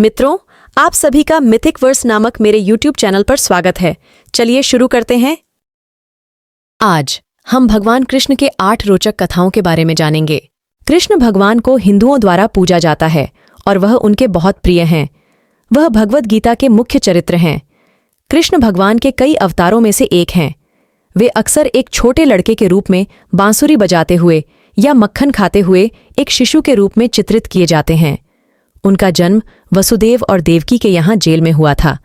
मित्रों, आप सभी का मिथिक वर्स नामक मेरे YouTube चैनल पर स्वागत है। चलिए शुरू करते हैं। आज हम भगवान कृष्ण के 8 रोचक कथाओं के बारे में जानेंगे। कृष्ण भगवान को हिंदुओं द्वारा पूजा जाता है और वह उनके बहुत प्रिय हैं। वह भगवद गीता के मुख्य चरित्र हैं। कृष्ण भगवान के कई अवतारों में से एक हैं। वे अक्सर एक छोटे लड़के के रूप में बांसुरी बजाते हुए या मक्खन खाते हुए एक शिशु के रूप में चित्रित किए जाते हैं। उनका जन्म वसुदेव और देवकी के यहाँ जेल में हुआ था।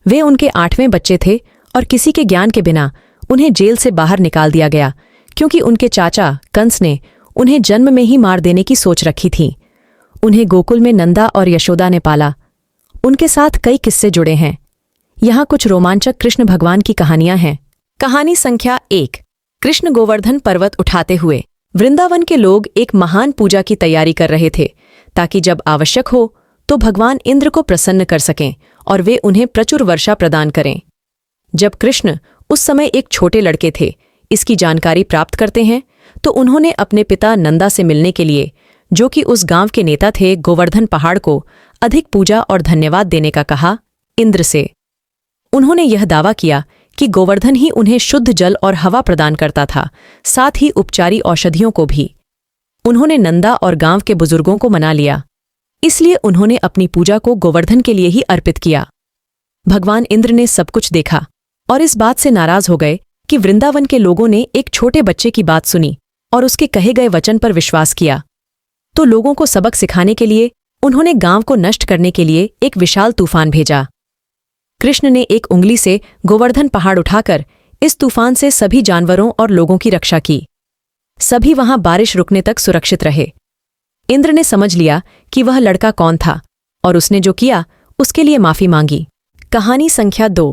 वे उनके 8वें बच्चे थे और किसी के ज्ञान के बिना उन्हें जेल से बाहर निकाल दिया गया, क्योंकि उनके चाचा कंस ने उन्हें जन्म में ही मार देने की सोच रखी थी। उन्हें गोकुल में नंदा और यशोदा ने पाला। उनके साथ कई किस्से जुड़े हैं। यहाँ कुछ रोमांचक कृष्ण भगवान की कहानियां हैं। कहानी संख्या 1। कृष्ण गोवर्धन पर्वत उठाते हुए। वृंदावन के लोग एक महान पूजा की तैयारी कर रहे थे, ताकि जब आवश्यक हो तो भगवान इंद्र को प्रसन्न कर सकें और वे उन्हें प्रचुर वर्षा प्रदान करें। जब कृष्ण उस समय एक छोटे लड़के थे, इसकी जानकारी प्राप्त करते हैं तो उन्होंने अपने पिता नंदा से मिलने के लिए, जो कि उस गांव के नेता थे, गोवर्धन पहाड़ को अधिक पूजा और धन्यवाद देने का कहा। इंद्र से उन्होंने यह दावा किया कि गोवर्धन ही उन्हें शुद्ध जल और हवा प्रदान करता था, साथ ही उपचारी औषधियों को भी। उन्होंने नंदा और गांव के बुजुर्गों को मना लिया, इसलिए उन्होंने अपनी पूजा को गोवर्धन के लिए ही अर्पित किया। भगवान इंद्र ने सब कुछ देखा और इस बात से नाराज हो गए कि वृंदावन के लोगों ने एक छोटे बच्चे की बात सुनी और उसके कहे गए वचन पर विश्वास किया। तो लोगों को सबक सिखाने के लिए उन्होंने गांव को नष्ट करने के लिए एक विशाल तूफान भेजा। कृष्ण ने एक उंगली से गोवर्धन पहाड़ उठाकर इस तूफान से सभी जानवरों और लोगों की रक्षा की। सभी वहां बारिश रुकने तक सुरक्षित रहे। इंद्र ने समझ लिया कि वह लड़का कौन था और उसने जो किया उसके लिए माफी मांगी। कहानी संख्या 2।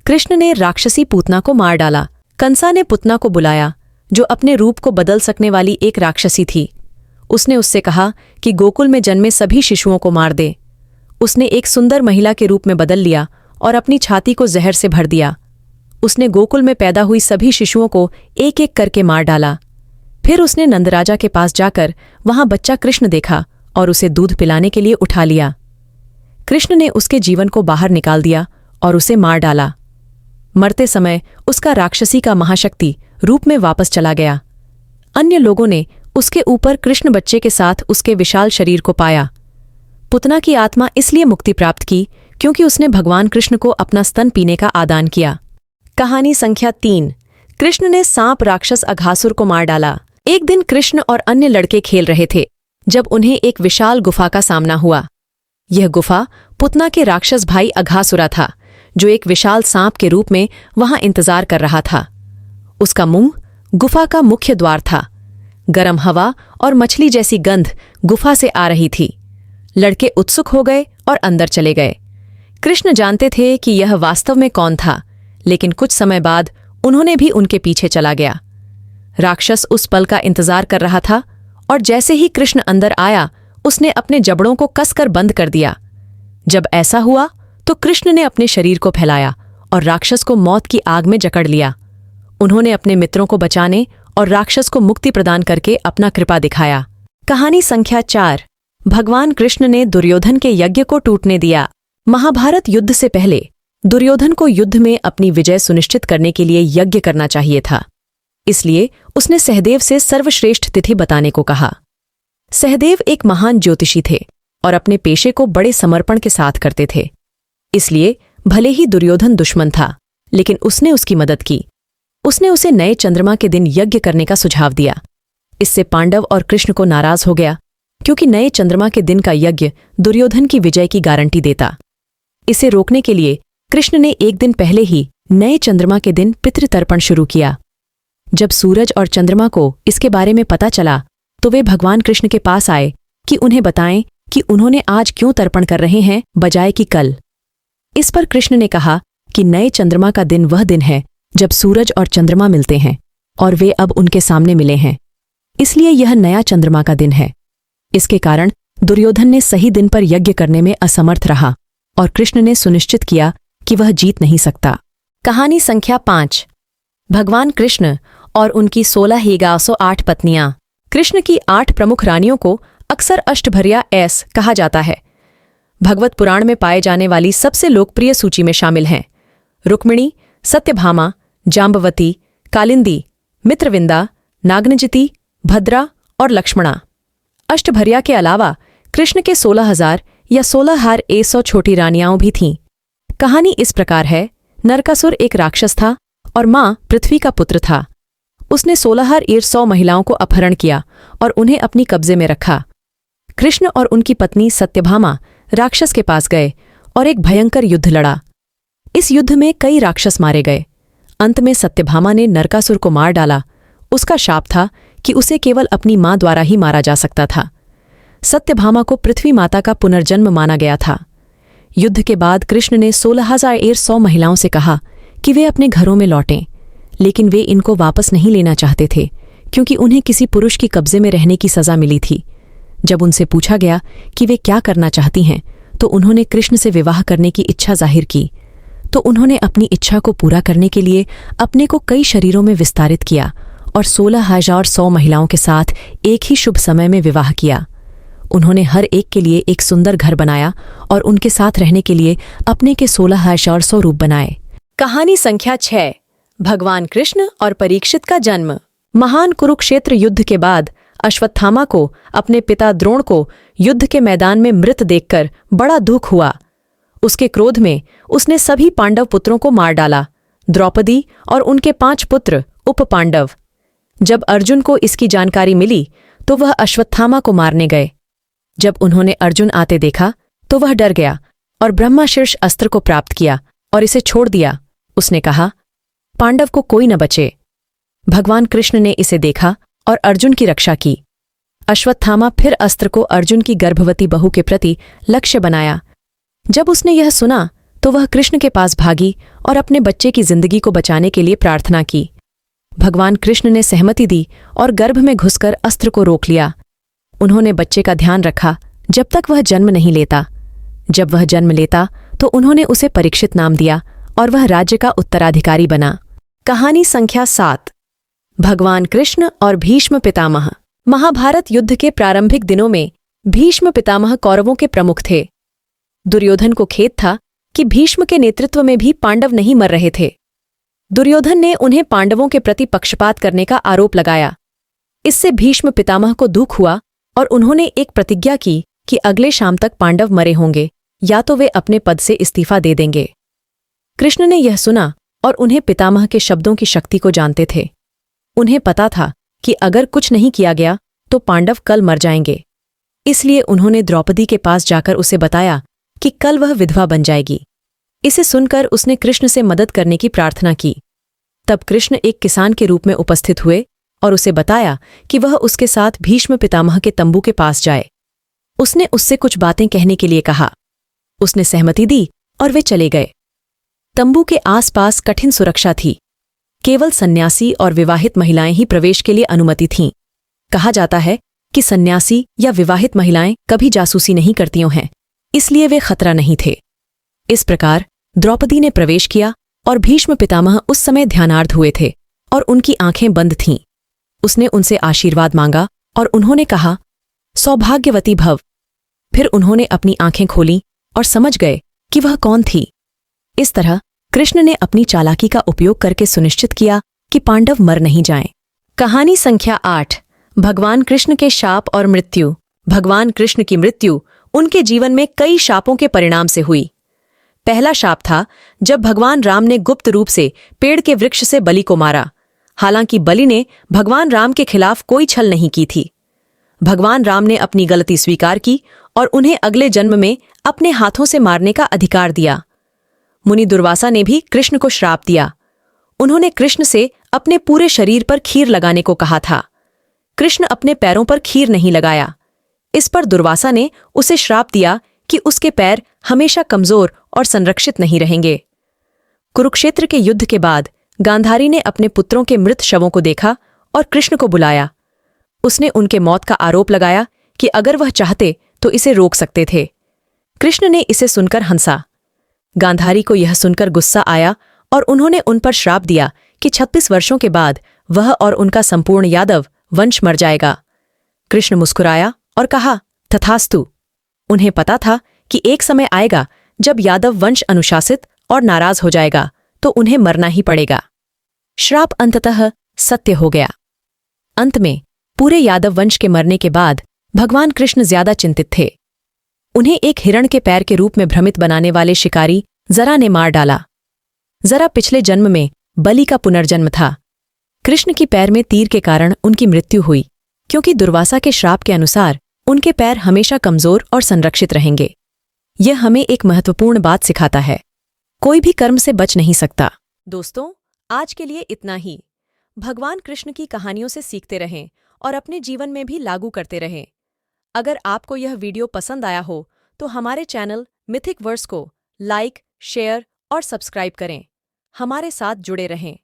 कृष्ण ने राक्षसी पूतना को मार डाला। कंसा ने पूतना को बुलाया, जो अपने रूप को बदल सकने वाली एक राक्षसी थी। उसने उससे कहा कि गोकुल में जन्मे सभी शिशुओं को मार दे। उसने एक सुंदर महिला के रूप में बदल लिया और अपनी छाती को जहर से भर दिया। उसने गोकुल में पैदा हुई सभी शिशुओं को एक एक करके मार डाला। फिर उसने नंदराजा के पास जाकर वहां बच्चा कृष्ण देखा और उसे दूध पिलाने के लिए उठा लिया। कृष्ण ने उसके जीवन को बाहर निकाल दिया और उसे मार डाला। मरते समय उसका राक्षसी का महाशक्ति रूप में वापस चला गया। अन्य लोगों ने उसके ऊपर कृष्ण बच्चे के साथ उसके विशाल शरीर को पाया। पूतना की आत्मा इसलिए मुक्ति प्राप्त की क्योंकि उसने भगवान कृष्ण को अपना स्तन पीने का आदान किया। कहानी संख्या 3। कृष्ण ने सांप राक्षस अघासुर को मार डाला। एक दिन कृष्ण और अन्य लड़के खेल रहे थे, जब उन्हें एक विशाल गुफा का सामना हुआ। यह गुफा पूतना के राक्षस भाई अघासुरा था, जो एक विशाल सांप के रूप में वहां इंतजार कर रहा था। उसका मुंह गुफा का मुख्य द्वार था। गरम हवा और मछली जैसी गंध गुफा से आ रही थी। लड़के उत्सुक हो गए और अंदर चले गए। कृष्ण जानते थे कि यह वास्तव में कौन था, लेकिन कुछ समय बाद उन्होंने भी उनके पीछे चला गया। राक्षस उस पल का इंतजार कर रहा था और जैसे ही कृष्ण अंदर आया, उसने अपने जबड़ों को कसकर बंद कर दिया। जब ऐसा हुआ तो कृष्ण ने अपने शरीर को फैलाया और राक्षस को मौत की आग में जकड़ लिया। उन्होंने अपने मित्रों को बचाने और राक्षस को मुक्ति प्रदान करके अपना कृपा दिखाया। कहानी संख्या 4। भगवान कृष्ण ने दुर्योधन के यज्ञ को टूटने दिया। महाभारत युद्ध से पहले दुर्योधन को युद्ध में अपनी विजय सुनिश्चित करने के लिए यज्ञ करना चाहिए था। इसलिए उसने सहदेव से सर्वश्रेष्ठ तिथि बताने को कहा। सहदेव एक महान ज्योतिषी थे और अपने पेशे को बड़े समर्पण के साथ करते थे। इसलिए भले ही दुर्योधन दुश्मन था, लेकिन उसने उसकी मदद की। उसने उसे नए चंद्रमा के दिन यज्ञ करने का सुझाव दिया। इससे पांडव और कृष्ण को नाराज हो गया, क्योंकि नए चंद्रमा के दिन का यज्ञ दुर्योधन की विजय की गारंटी देता। इसे रोकने के लिए कृष्ण ने एक दिन पहले ही नए चंद्रमा के दिन पितृतर्पण शुरू किया। जब सूरज और चंद्रमा को इसके बारे में पता चला तो वे भगवान कृष्ण के पास आए कि उन्हें बताएं कि उन्होंने आज क्यों तर्पण कर रहे हैं बजाय कि कल। इस पर कृष्ण ने कहा कि नए चंद्रमा का दिन वह दिन है जब सूरज और चंद्रमा मिलते हैं और वे अब उनके सामने मिले हैं, इसलिए यह नया चंद्रमा का दिन है। इसके कारण दुर्योधन ने सही दिन पर यज्ञ करने में असमर्थ रहा और कृष्ण ने सुनिश्चित किया कि वह जीत नहीं सकता। कहानी संख्या 5। भगवान कृष्ण और उनकी 16,108 पत्नियां। कृष्ण की 8 प्रमुख रानियों को अक्सर अष्टभर्या ऐस कहा जाता है। भगवत पुराण में पाए जाने वाली सबसे लोकप्रिय सूची में शामिल हैं रुक्मिणी, सत्यभामा, जाम्बवती, कालिंदी, मित्रविंदा, नागनजिति, भद्रा और लक्ष्मणा। अष्टभर्या के अलावा कृष्ण के 16,000 या 16,100 छोटी रानियां भी थीं। कहानी इस प्रकार है, नरकासुर एक राक्षस था और मां पृथ्वी का पुत्र था। उसने 16,100 महिलाओं को अपहरण किया और उन्हें अपनी कब्जे में रखा। कृष्ण और उनकी पत्नी सत्यभामा राक्षस के पास गए और एक भयंकर युद्ध लड़ा। इस युद्ध में कई राक्षस मारे गए। अंत में सत्यभामा ने नरकासुर को मार डाला। उसका शाप था कि उसे केवल अपनी मां द्वारा ही मारा जा सकता था। सत्यभामा को पृथ्वी माता का पुनर्जन्म माना गया था। युद्ध के बाद कृष्ण ने 16,100 महिलाओं से कहा कि वे अपने घरों में लौटें, लेकिन वे इनको वापस नहीं लेना चाहते थे क्योंकि उन्हें किसी पुरुष की कब्जे में रहने की सजा मिली थी। जब उनसे पूछा गया कि वे क्या करना चाहती हैं, तो उन्होंने कृष्ण से विवाह करने की इच्छा जाहिर की। तो उन्होंने अपनी इच्छा को पूरा करने के लिए अपने को कई शरीरों में विस्तारित किया और 16,100 महिलाओं के साथ एक ही शुभ समय में विवाह किया। उन्होंने हर एक के लिए एक सुंदर घर बनाया और उनके साथ रहने के लिए अपने के 16,100 रूप बनाए। कहानी संख्या 6, भगवान कृष्ण और परीक्षित का जन्म। महान कुरुक्षेत्र युद्ध के बाद अश्वत्थामा को अपने पिता द्रोण को युद्ध के मैदान में मृत देखकर बड़ा दुख हुआ। उसके क्रोध में उसने सभी पांडव पुत्रों को मार डाला, द्रौपदी और उनके 5 पुत्र उप पांडव। जब अर्जुन को इसकी जानकारी मिली तो वह अश्वत्थामा को मारने गए। जब उन्होंने अर्जुन आते देखा तो वह डर गया और ब्रह्माशीर्ष अस्त्र को प्राप्त किया और इसे छोड़ दिया। उसने कहा, पांडव को कोई न बचे। भगवान कृष्ण ने इसे देखा और अर्जुन की रक्षा की। अश्वत्थामा फिर अस्त्र को अर्जुन की गर्भवती बहू के प्रति लक्ष्य बनाया। जब उसने यह सुना तो वह कृष्ण के पास भागी और अपने बच्चे की जिंदगी को बचाने के लिए प्रार्थना की। भगवान कृष्ण ने सहमति दी और गर्भ में घुसकर अस्त्र को रोक लिया। उन्होंने बच्चे का ध्यान रखा जब तक वह जन्म नहीं लेता। जब वह जन्म लेता तो उन्होंने उसे परीक्षित नाम दिया और वह राज्य का उत्तराधिकारी बना। कहानी संख्या 7, भगवान कृष्ण और भीष्म पितामह। महाभारत युद्ध के प्रारंभिक दिनों में भीष्म पितामह कौरवों के प्रमुख थे। दुर्योधन को खेद था कि भीष्म के नेतृत्व में भी पांडव नहीं मर रहे थे। दुर्योधन ने उन्हें पांडवों के प्रति पक्षपात करने का आरोप लगाया। इससे भीष्म पितामह को दुख हुआ और उन्होंने एक प्रतिज्ञा की कि अगले शाम तक पांडव मरे होंगे या तो वे अपने पद से इस्तीफा दे देंगे। कृष्ण ने यह सुना और उन्हें पितामह के शब्दों की शक्ति को जानते थे। उन्हें पता था कि अगर कुछ नहीं किया गया तो पांडव कल मर जाएंगे। इसलिए उन्होंने द्रौपदी के पास जाकर उसे बताया कि कल वह विधवा बन जाएगी। इसे सुनकर उसने कृष्ण से मदद करने की प्रार्थना की। तब कृष्ण एक किसान के रूप में उपस्थित हुए और उसे बताया कि वह उसके साथ भीष्म पितामह के तंबू के पास जाए। उसने उससे कुछ बातें कहने के लिए कहा। उसने सहमति दी और वे चले गए। तंबू के आसपास कठिन सुरक्षा थी। केवल सन्यासी और विवाहित महिलाएं ही प्रवेश के लिए अनुमति थीं। कहा जाता है कि सन्यासी या विवाहित महिलाएं कभी जासूसी नहीं करतीं हैं, इसलिए वे खतरा नहीं थे। इस प्रकार द्रौपदी ने प्रवेश किया और भीष्म पितामह उस समय ध्यानार्ध हुए थे और उनकी आंखें बंद थीं। उसने उनसे आशीर्वाद मांगा और उन्होंने कहा, सौभाग्यवती भव। फिर उन्होंने अपनी आंखें खोलीं और समझ गए कि वह कौन थी। इस तरह कृष्ण ने अपनी चालाकी का उपयोग करके सुनिश्चित किया कि पांडव मर नहीं जाएं। कहानी संख्या 8, भगवान कृष्ण के शाप और मृत्यु। भगवान कृष्ण की मृत्यु उनके जीवन में कई शापों के परिणाम से हुई। पहला शाप था जब भगवान राम ने गुप्त रूप से पेड़ के वृक्ष से बलि को मारा। हालांकि बलि ने भगवान राम के खिलाफ कोई छल नहीं की थी। भगवान राम ने अपनी गलती स्वीकार की और उन्हें अगले जन्म में अपने हाथों से मारने का अधिकार दिया। मुनि दुर्वासा ने भी कृष्ण को श्राप दिया। उन्होंने कृष्ण से अपने पूरे शरीर पर खीर लगाने को कहा था। कृष्ण अपने पैरों पर खीर नहीं लगाया। इस पर दुर्वासा ने उसे श्राप दिया कि उसके पैर हमेशा कमजोर और संरक्षित नहीं रहेंगे। कुरुक्षेत्र के युद्ध के बाद गांधारी ने अपने पुत्रों के मृत शवों को देखा और कृष्ण को बुलाया। उसने उनके मौत का आरोप लगाया कि अगर वह चाहते तो इसे रोक सकते थे। कृष्ण ने इसे सुनकर हंसा। गांधारी को यह सुनकर गुस्सा आया और उन्होंने उन पर श्राप दिया कि 36 वर्षों के बाद वह और उनका संपूर्ण यादव वंश मर जाएगा। कृष्ण मुस्कुराया और कहा, तथास्तु। उन्हें पता था कि एक समय आएगा जब यादव वंश अनुशासित और नाराज हो जाएगा तो उन्हें मरना ही पड़ेगा। श्राप अंततः सत्य हो गया। अंत में पूरे यादव वंश के मरने के बाद भगवान कृष्ण ज्यादा चिंतित थे। उन्हें एक हिरण के पैर के रूप में भ्रमित बनाने वाले शिकारी जरा ने मार डाला। जरा पिछले जन्म में बलि का पुनर्जन्म था। कृष्ण की पैर में तीर के कारण उनकी मृत्यु हुई, क्योंकि दुर्वासा के श्राप के अनुसार उनके पैर हमेशा कमजोर और संरक्षित रहेंगे। यह हमें एक महत्वपूर्ण बात सिखाता है, कोई भी कर्म से बच नहीं सकता। दोस्तों, आज के लिए इतना ही। भगवान कृष्ण की कहानियों से सीखते रहें और अपने जीवन में भी लागू करते रहें। अगर आपको यह वीडियो पसंद आया हो तो हमारे चैनल मिथिक वर्स को लाइक, शेयर और सब्सक्राइब करें। हमारे साथ जुड़े रहें।